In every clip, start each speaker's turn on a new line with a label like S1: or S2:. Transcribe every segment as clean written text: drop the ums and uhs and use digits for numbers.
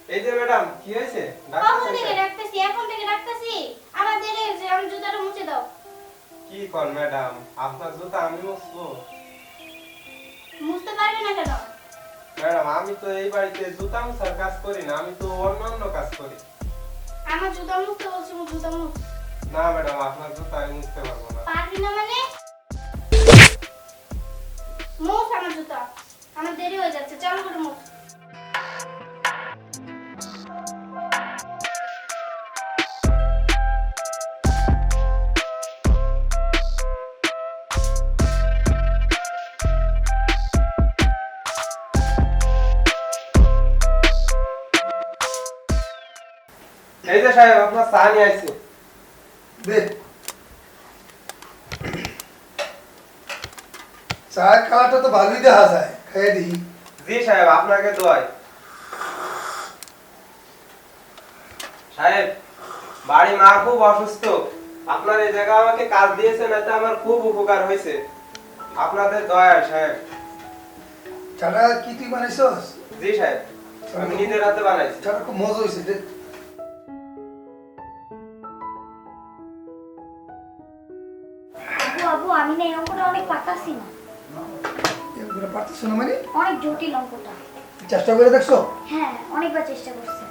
S1: এই যে ম্যাডাম কি হয়েছে?
S2: কখন থেকে ডাকতেছি, এখন থেকে ডাকতেছি। আমার দেরি হয়েছে, আমার জুতাটা মুছে দাও।
S1: কি কর ম্যাডাম, আপনার জুতা আমি মুছবো?
S2: মুছতে পারবে না কেন?
S1: ম্যাডাম আমি তো এই বাড়িতে জুতা মুছার কাজ করি না, আমি তো অন্যান্য কাজ করি।
S2: আমার জুতা মুছতে বলছি, জুতা মুছ।
S1: না ম্যাডাম, আপনার জুতা আমি মুছতে পারবো না।
S2: পারবি না মানে? মুছ আমার জুতা। আমার দেরি হয়ে যাচ্ছে, চালু করে মুছ।
S1: এই যে সাহেব, আপনার চা নিয়ে আইছি।
S3: দে চায়ের কালারটা তো ভালোই দেখা যায়, খাইয়ে দিই।
S1: জি সাহেব, আপনাকে দোয়াই। সাহেব, বাড়ি মা খুব অসুস্থ, আপনার এই জায়গা আমাকে কাজ দিয়েছেন, এতে আমার খুব উপকার হয়েছে, আপনাদের দয়া সাহেব।
S3: চাটা কি তুই বানাইছস?
S1: জি সাহেব, আমি নিজের হাতে বানাইছি।
S3: চাটা খুব মজা হয়েছে রে।
S4: আবু আবু আমি না এই অঙ্কটা অনেক পারতাছি না।
S3: এগুলো পারতেছ না মানে?
S4: অনেক জটিল অঙ্কটা।
S3: চেষ্টা করে দেখছো?
S4: হ্যাঁ অনেকবার চেষ্টা করছে।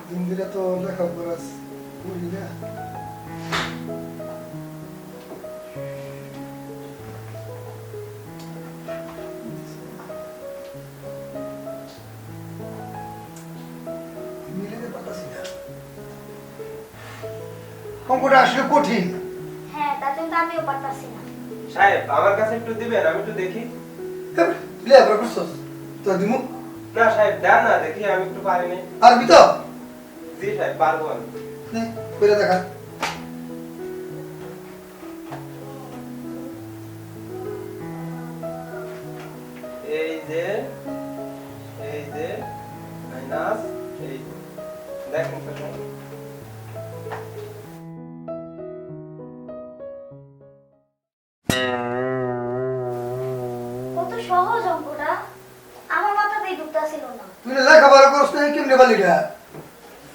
S3: দিন দিলে তো লেখাপড়া করি না। মিলাতে পারতাছি না। অঙ্কটা আসলে কঠিন।
S4: হ্যাঁ তার জন্য তো আমিও পারতাছি না।
S1: সাহেব, আমার কাছে একটু দিবেন, আমি একটু দেখি।
S3: লেখাপড়া করছস তো দিমু।
S1: না সাহেব, দেন না দেখি, আমি একটু পারিনি।
S3: পারবি তো?
S1: জি সাহেব, পারবো আমি।
S3: নে করে দেখা।
S1: এই যে মাইনাস এই, দেখেন তো সাহেব।
S4: কত সহজ অঙ্কটা, আমার মাথাতেই ঢুকতাছিল না।
S3: তুই না লেখাপড়া করছ না, কেমনে পারলি এটা?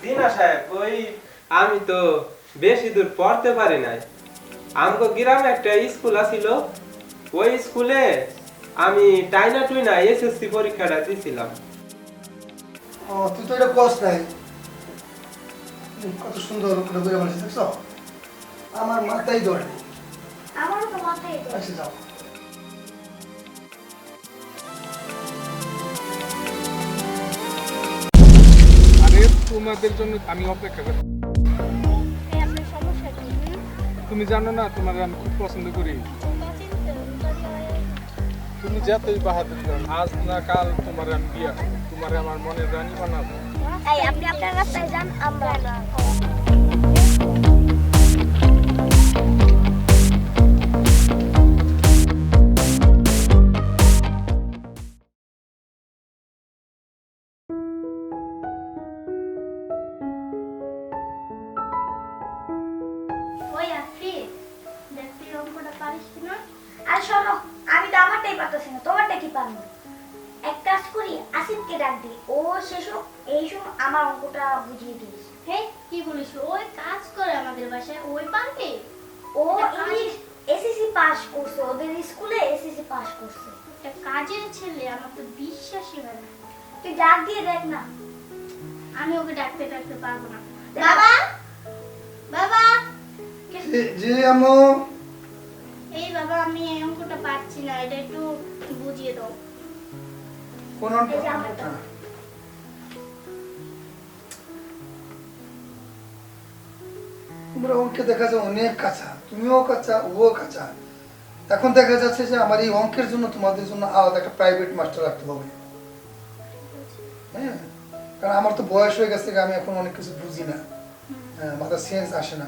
S1: জি না সাহেব, ওই আমি তো বেশি দূর পড়তে পারি নাই। আমগো গ্রামে একটা স্কুল আছিল, ওই স্কুলে আমি টাইনা টুইনা এসএসসি পরীক্ষাটা দিছিলাম।
S3: ও তুই তো এটা কস নাই। কত সুন্দর করে বলে বলেছিস দেখছো? আমার মাথায় ধরে নেই।
S4: আমারও তো মাথায়
S3: আচ্ছা যাও।
S5: আরে তোমাদের জন্য আমি অপেক্ষা করি।
S2: আপনার সমস্যা কি?
S5: তুমি জানো না তোমার আমি খুব পছন্দ করি। তুমি যতই বাহাদুর করো, আজ না কাল তোমার আমি বিয়ে করবো, তোমার আমার মনের রানী বানাবো।
S4: এই আপনি আপনার রাস্তায় যান, আমরা না।
S2: ওই আফি, দেখ তুই অঙ্কটা পারিস কিনা?
S4: আর শোনো, আমি তো আমারটাই পারতাছি না, তোমারটা কি পারবো? এক কাজ করি, আসিফকে ডাক দিই, ও শেষ হোক, এই সময় আমার অঙ্কটা বুঝিয়ে দিস।
S2: হে, কি বলিস? ওই কাজ করে আমাদের বাসায়, ওই পারবে?
S4: ও
S2: এটা কাজ-
S4: ইংলিশ এসএসসি পাস করছে, ওদের স্কুলে এসএসসি পাস করছে।
S2: একটা কাজের ছেলে, আমার তো বিশ্বাসই হয় না।
S4: তুই ডাক দিয়ে দেখ না।
S2: আমি ওকে ডাকতে ডাকতে পারবো না।
S4: দেখ।
S2: বাবা, বাবা,
S3: জি আম্মু।
S2: এই বাবা, আমি এই অঙ্কটা পারছি না, এটা একটু বুঝিয়ে দাও।
S3: কোন
S4: এই যে আমারটা।
S3: তোমরা অঙ্কে দেখা যায় অনেক কাঁচা, তুমিও কাঁচা ও কাঁচা। এখন দেখা যাচ্ছে যে আমার এই অঙ্কের জন্য তোমাদের জন্য আলাদা একটা প্রাইভেট মাস্টার রাখতে হবে। হ্যাঁ, কারণ আমার তো বয়স হয়ে গেছে, আমি এখন অনেক কিছু বুঝি না, হ্যাঁ, মাথার সেন্স আসে না।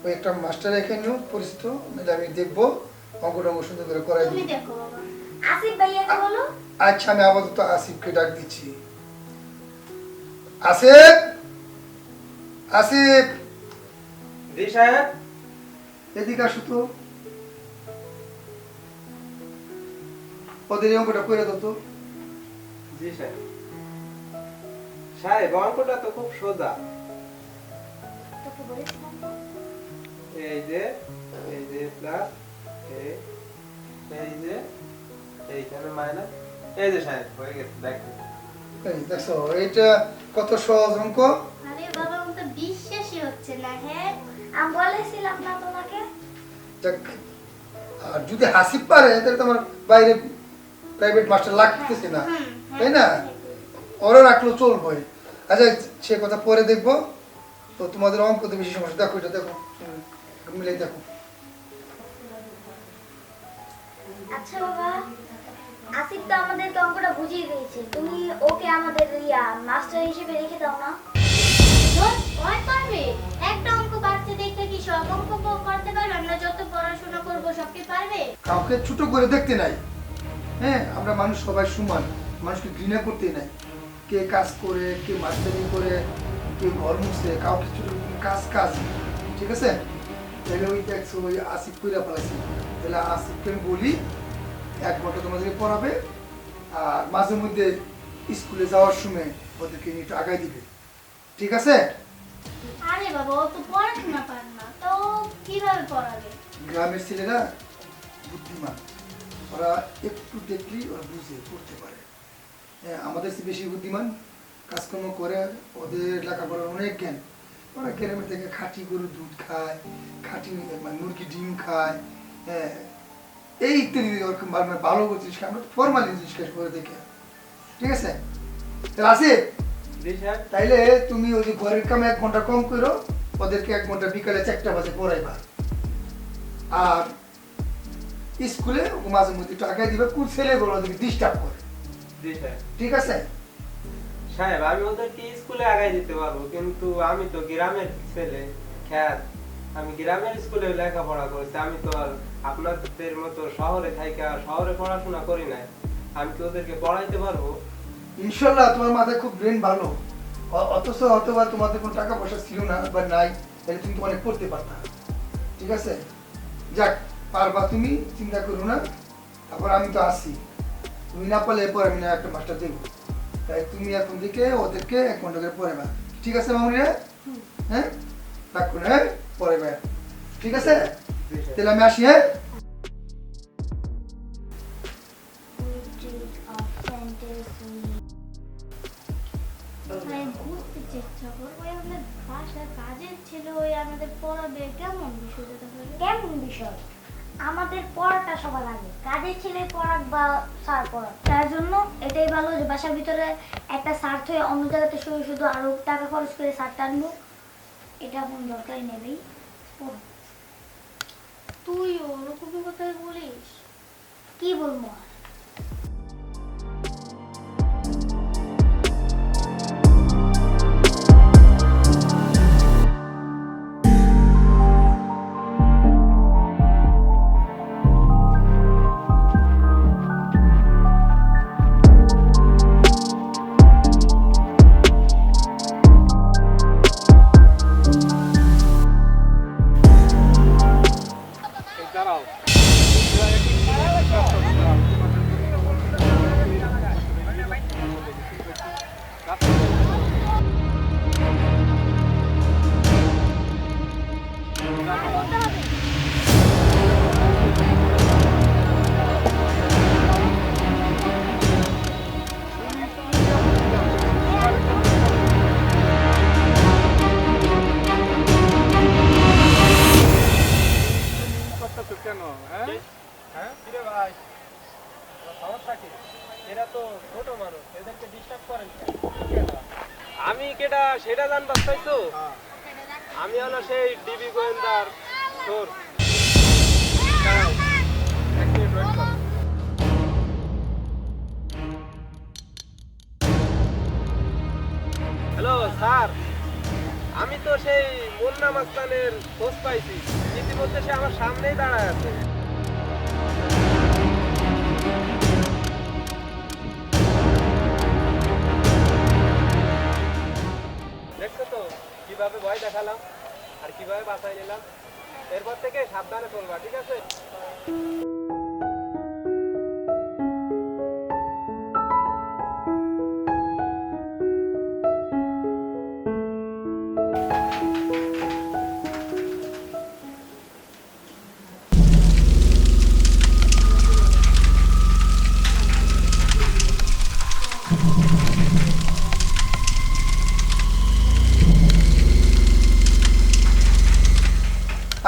S3: ওই একটা মাস্টার রেখে নিও পরিচিত, নাহলে আমি দেখবো অঙ্কটা সুন্দর করে করাই
S2: তুমি
S3: দিই।
S2: দেখো বাবা।
S4: আসিফ ভাইয়াকে বলো।
S3: আচ্ছা আমি আপাতত আসিফকে ডাক দিচ্ছি। আসিফ, আসিফ
S1: জি সাহেব।
S3: এদিকে আসো তো, ওদের এই অঙ্কটা করে দাও তো।
S1: জি সাহেব। সাহেব অঙ্কটা তো খুব সোজা।
S4: তোকে বলেছিলাম তো।
S1: এই যে প্লাস এই যে এইখানে মাইনাস, এই যে সাহেব হয়ে গেছে দেখেন।
S3: এই দেখছো এইটা কত সহজ অঙ্ক।
S2: আরে বাবা আমার তো বিশ্বাসই হচ্ছে না। হ্যাঁ
S4: আমি বলেছিলাম না তোমাকে।
S3: যাক, আর যদি হাসিব পারে তাহলে তোমার বাইরে প্রাইভেট মাস্টার লাগতেছে না, তাই না? ওরা রাখলেও চলবে। আচ্ছা সে কথা পরে দেখবো। তো তোমাদের অঙ্ক তো বেশি সমস্যা, দেখো এটা দেখো, মিলাই দেখো।
S4: আচ্ছা বাবা, আসিফ তো আমাদেরকে অঙ্কটা বুঝিয়ে দিয়েছে, তুমি ওকে আমাদের মাস্টার হিসেবে রেখে দাও না।
S2: ওই পারবে একটা অঙ্ক পারতে দেখতে কি সব অঙ্ক করতে পারবে? আমরা যত পড়াশোনা করব সব কি পারবে?
S3: কাউকে ছোট করে দেখতে নাই। হ্যাঁ, আমরা মানুষ সবাই সমান, মানুষকে ঘৃণা করতে নাই। কে কাজ করে, কে মাস্টারি করে, কে ঘর মুছে, কাউকে ছোট কাজ কাজ, ঠিক আছে? তাহলে ওই দেখছো ওই আসিফ কইরা পালাইছি, তাহলে আসিফকে আমি বলি 1 ঘন্টা তোমাদেরকে পড়াবে, আর মাঝে মধ্যে স্কুলে যাওয়ার সময় ওদেরকে নিয়ে একটু আগাই দিবে, ঠিক আছে?
S2: আরে বাবা ও তো পড়াশোনা পারে না, তো কিভাবে পড়াবে?
S3: গ্রামের ছেলেরা বুদ্ধিমান, ওরা একটু দেখলেই ওরা বুঝে পড়তে পারে। হ্যাঁ, আমাদের চেয়ে বেশি বুদ্ধিমান, কাজকর্ম করে, ওদের লেখাপড়ার অনেক জ্ঞান। ওরা গ্রামে থেকে খাঁটি গরুর দুধ খায়, খাঁটি মানে মুরগি ডিম খায়, হ্যাঁ, এই ইত্যাদি ওরকম মানে ভালো জিনিস খায়। আমরা ফর্মালি জিনিস খাই করে দেখে, ঠিক আছে? তাহলে আসিফ,
S1: জি সাহেব।
S3: তাইলে তুমি ওই যে ঘরের কামে 1 ঘন্টা কম করো, ওদেরকে 1 ঘন্টা বিকালে 4টা বাজে পড়াইবা। আর স্কুলে মাঝে মধ্যে একটু আগাই দিবে, কোন ছেলেগুলো ওদেরকে ডিস্টার্ব করে,
S1: জি সাহেব।
S3: ঠিক আছে?
S1: সাহেব আমি ওদেরকে স্কুলে আগাই দিতে পারবো, কিন্তু আমি তো গ্রামের ছেলে, খ্যাত। আমি গ্রামের স্কুলে লেখাপড়া করেছি, আমি তো আর আপনাদের মতো শহরে থাইকা শহরে পড়াশোনা করি নাই। আমি কি ওদেরকে পড়াইতে পারবো?
S3: ইনশাল্লাহ তোমার মাথায় খুব ব্রেন ভালো, অথচ হয়তোবা তোমাদের কোনো টাকা পয়সা ছিল না বা নাই, তাহলে তুমি তো অনেক পড়তে পারতা, ঠিক আছে? যাক, পারবা তুমি, চিন্তা করো না। তারপর আমি তো আসি, তুমি না পারলে এরপর আমি না একটা মাস্টার দেবো। তাই তুমি এখন থেকে ওদেরকে 1 ঘন্টা করে পড়াবা, ঠিক আছে মামুনিরা? হ্যাঁ, রাখুন, হ্যাঁ, পড়াবা, ঠিক আছে? তাহলে আমি আসি, হ্যাঁ?
S2: আমি বুঝতে চেষ্টা করবো ওই আমাদের বাসার কাজের ছেলে ওই আমাদের পড়াবে, কেমন বিষয়টা তাহলে?
S4: কেমন বিষয়? আমাদের পড়াটা সবার আগে, কাজের ছেলে পড়াক বা স্যার পড়াক, তার জন্য এটাই ভালো যে বাসার ভিতরে একটা স্যার থেকে অন্য জায়গাতে শুধু শুধু আরো টাকা খরচ করে স্যার টানবো, এটা কোন দরকারই নেই। পড়ো।
S2: তুই ওরকমই কথাই বলিস?
S4: কি বলবো আর?
S5: এই দাঁড়াও। করতেছো কেন? হ্যাঁ
S1: হ্যাঁ কিরে ভাই, সমস্যা কি? এরা তো ছোট মানুষ, এদেরকে ডিস্টার্ব করেন কেন? আমি কেডা সেটা জানবার চাইছো? আমি হলো সেই ডিবি গোয়েন্দার চোর।
S5: দাঁড়াও, 1 মিনিট ওয়েট করো।
S1: হ্যালো স্যার, আমি তো সেই মুন্না মুন্না মাস্তানের খোঁজ পাইছি, ইতিমধ্যে সে আমার সামনেই দাঁড়ায় আছে। দেখছো তো কিভাবে ভয় দেখালাম আর কিভাবে বাঁচাই নিলাম। এরপর থেকে সাবধানে চলবা, ঠিক আছে?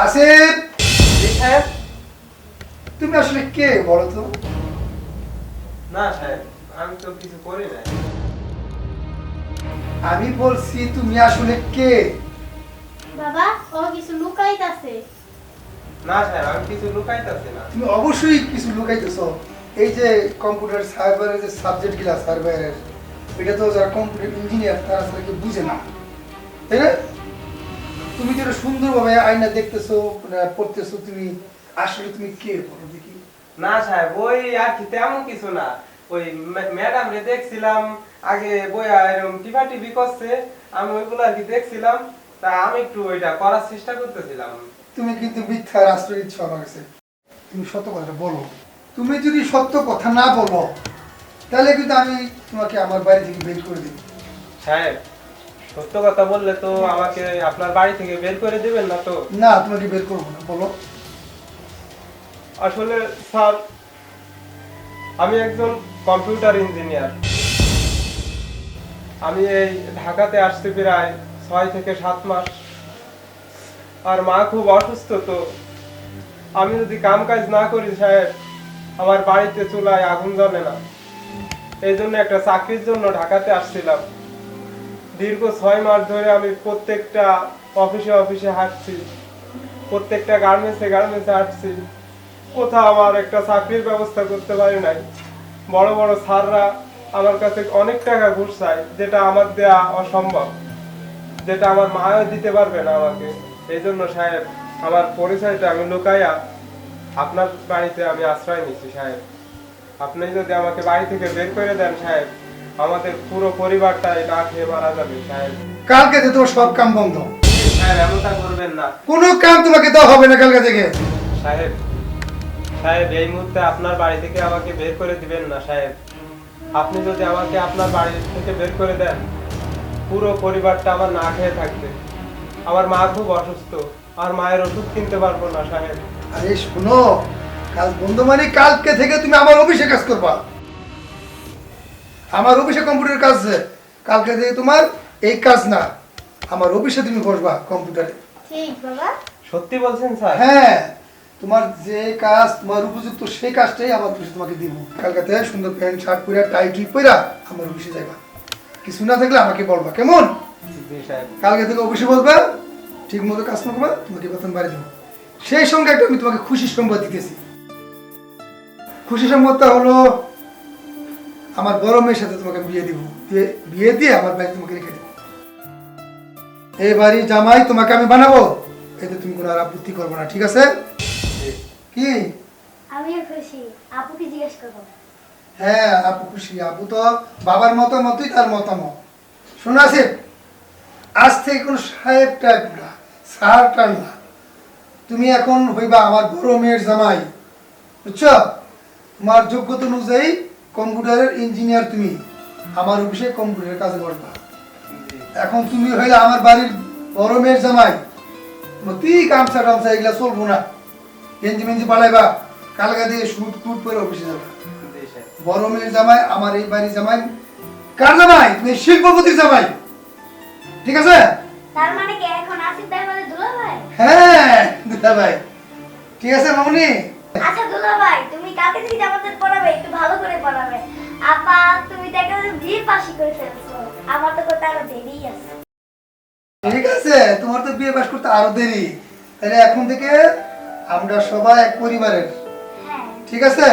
S3: আসিফ,
S1: জি সাহেব।
S3: তুমি আসলে কে বলো তো?
S1: না সাহেব, আমি তো কিছু করি নাই।
S3: আমি বলছি তুমি আসলে কে?
S2: বাবা ও কিছু লুকাইতাছে।
S1: না সাহেব, আমি কিছু লুকাইতেছি না।
S3: তুমি অবশ্যই কিছু লুকাইতেছো। এই যে কম্পিউটার সার্ভারের যে সাবজেক্ট গুলা সার্ভারের, এটা তো যারা কম্পিউটার ইঞ্জিনিয়ার তারা আসলে কেউ বুঝে না, তাই না? তুমি যেটা সুন্দরভাবে আয়না দেখতেছো, পড়তেছো, তুমি আসলে তুমি কে বলো দেখি?
S1: না সাহেব, ওই আর কি তেমন কিছু না। ওই ম্যাডাম রে দেখছিলাম আগে বইয়া এরকম টিভি করছে, আমি ওইগুলো আর কি দেখছিলাম, তা আমি একটু ওইটা করার চেষ্টা করতেছিলাম।
S3: তুমি কিন্তু মিথ্যার আশ্রয় দিচ্ছ আমার কাছে। তুমি সত্য কথাটা বলো। তুমি যদি সত্য কথা না বলো তাহলে কিন্তু আমি তোমাকে আমার বাড়ি থেকে বের করে দেব।
S1: সাহেব, সত্য কথা বললে তো আমাকে আপনার বাড়ি থেকে বের করে দিবেন না তো?
S3: না, তোমাকে বের করবো না, বলো।
S1: আসলে স্যার, আমি একজন কম্পিউটার ইঞ্জিনিয়ার। আমি এই ঢাকাতে আসতে প্রায় 6 থেকে 7 মাস। আর মা খুব অসুস্থ, তো আমি যদি কাম কাজ না করি সাহেব, আমার বাড়িতে চুলায় আগুন জ্বলে না। এই জন্য একটা চাকরির জন্য ঢাকাতে আসছিলাম। দীর্ঘ 6 মাস ধরে আমি প্রত্যেকটা অফিসে হাঁটছি, প্রত্যেকটা গার্মেন্টসে হাঁটছি, কোথাও আমার একটা চাকরির ব্যবস্থা করতে পারি নাই। বড় বড় স্যাররা আমার কাছে অনেক টাকা ঘুষ চায়, যেটা আমার দেয়া অসম্ভব, যেটা আমার মাও দিতে পারবে না আমাকে। এই জন্য সাহেব, আমার পরিচয়টা আমি লুকাইয়া আপনার বাড়িতে আমি আশ্রয় নিচ্ছি সাহেব। আপনি যদি আমাকে বাড়ি থেকে বের করে দেন সাহেব, আমাদের পুরো পরিবারটাই না খেয়ে মারা যাবে সাহেব।
S3: কালকে থেকে তোমার সব কাম বন্ধ।
S1: সাহেব, এমনটা করবেন না।
S3: কোনো কাম তোমাকে দেওয়া হবে না কালকে থেকে।
S1: সাহেব, এই মুহূর্তে আপনার বাড়ি থেকে আমাকে বের করে দিবেন না সাহেব। আপনি যদি আমাকে আপনার বাড়ি থেকে বের করে দেন, পুরো পরিবারটা আমার না খেয়ে থাকবে। আমার মা খুব অসুস্থ, আর মায়ের ওষুধ কিনতে পারবো না সাহেব।
S3: আরে শোনো, কাজ বন্ধ মানে কালকে থেকে তুমি আমার অফিসে কাজ করবা। আমার অফিসে কম্পিউটার কাজ আছে। কালকে থেকে তোমার এই কাজ না, আমার অফিসে তুমি বসবা কম্পিউটারে।
S2: ঠিক বাবা।
S1: সত্যি বলছেন স্যার?
S3: হ্যাঁ, তোমার যে কাজ তোমার উপযুক্ত সেই কাজটাই আমার অফিসে তোমাকে দিব। কালকে থেকে সুন্দর প্যান্ট শার্ট পরে টাই টুই পরে আমার অফিসে যাবা। কিছু না থাকলে আমাকে বলবা, কেমন?
S1: জি সাহেব।
S3: কালকে থেকে অফিসে বসবা, ঠিক মতো কাজ করবা, তোমাকে বেতন বাড়ি দেবো। সেই সঙ্গে একটা আমি তোমাকে খুশির সংবাদ দিতেছি। খুশি সংবাদটা হলো আমার বড় মেয়ের সাথে তোমাকে বিয়ে দিব। বিয়ে দিয়ে আমার বাড়ি তোমাকে রেখে দেবো। এই বাড়ি জামাই তোমাকে আমি বানাবো, এতে তুমি কোনো আর আপত্তি করবো না, ঠিক আছে? কি?
S4: আমিও খুশি। আপুকে জিজ্ঞেস করবো।
S3: হ্যাঁ, আপু খুশি। আপু তো বাবার মতামতই তার মতামত। শোনো আসিফ, আজ থেকে কোনো সাহেব টাইপ না, স্যার টাইপ না। তুমি এখন হইবা আমার বড় মেয়ের জামাই, বুঝছো? তোমার যোগ্যতা অনুযায়ী কম্পিউটারের ইঞ্জিনিয়ার, তুমি আমার অফিসে কম্পিউটারের কাজে বসবা। এখন তুমি হইলে আমার বাড়ির বড় মেয়ের জামাই। তুই গামছা টামছা এগুলা চলবো না, গেঞ্জি মেঞ্জি পালাইবা, কালকা দিয়ে শুট কুট করে অফিসে যাবা।
S1: জি সাহেব।
S3: বড় মেয়ের জামাই আমার এই বাড়ির জামাই। কার জামাই? তুমি শিল্পপতির জামাই, ঠিক আছে?
S4: তার মানে কি এখন আসিফ ভাই আমাদের দুলা ভাই?
S3: হ্যাঁ দুলা ভাই, ঠিক আছে মামুনি?
S4: আচ্ছা দুলা ভাই, তুমি কালকে থেকে আমাদের পড়াবে, একটু ভালো করে পড়াবে। আপা তুমি তো একেবারে বিয়ে পাশি করে ফেলছো, আমার তো করতে আরো দেরি আছে।
S3: ঠিক আছে, তোমার তো বিয়ে পাস করতে আরো দেরি। তাহলে এখন থেকে আমরা সবাই এক পরিবারের,
S4: হ্যাঁ
S3: ঠিক আছে?